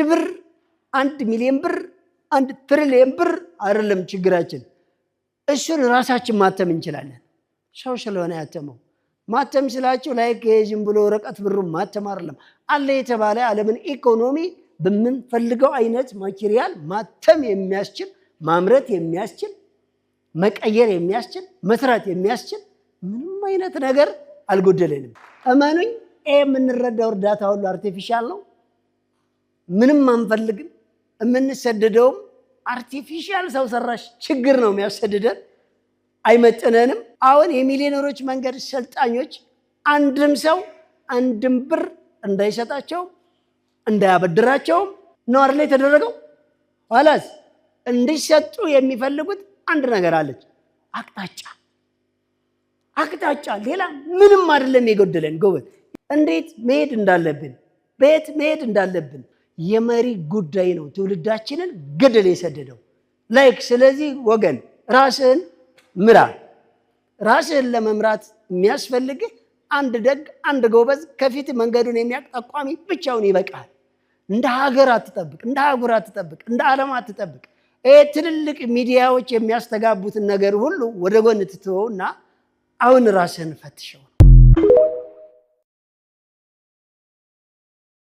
ብር 1 ሚሊዮን ብር 1 ትሪሊዮን ብር አይደለም ችግራችን እሱን ራሳችን ማተም እንችላለን ሰው ስለሆነ ያተመው ማተም ስላችሁ ላይክ ዝም ብሎ ወረቀት ብሩ ማተም አይደለም አለ የተባለ ዓለምን ኢኮኖሚ በምንፈልገው አይነት ማቴሪያል ማተም የሚያስችል ማምረት የሚያስችል መቀየር የሚያስችል መስራት የሚያስችል ምንም አይነት ነገር አልጎደለንም እመኑኝ የምንረዳው እርዳታ ሁሉ አርቲፊሻል ነው ምንም አንፈልግም የምንሰደደውም አርቲፊሻል ሰው ሰራሽ ችግር ነው የሚያሰደደን አይመጥነንም አሁን የሚሊዮነሮች መንገድ ሰልጣኞች አንድም ሰው አንድም ብር እንዳይሰጣቸው እንዳያበድራቸው ነው አይደል የተደረገው ዋላስ እንዲሰጡ የሚፈልጉት አንድ ነገር አለች አቅጣጫ ሌላ ምንም አይደለም የጎደለን ጎበዝ እንዴት መሄድ እንዳለብን ቤት መሄድ እንዳለብን የመሪ ጉዳይ ነው ትውልዳችንን ገደል የሰደደው ላይክ ስለዚህ ወገን ራስን ምራ ራስን ለመምራት የሚያስፈልግ አንድ ደግ አንድ ጎበዝ ከፊት መንገዱን የሚያጣቋሚ ብቻውን ይበቃል እንደ ሀገር አትጠብቅ እንደ ሀገር አትጠብቅ እንደ ዓለም አትጠብቅ ትልልቅ ሚዲያዎች የሚያስተጋቡትን ነገር ሁሉ ወደ ጎን ትተውና አሁን ራስን ፈትሸው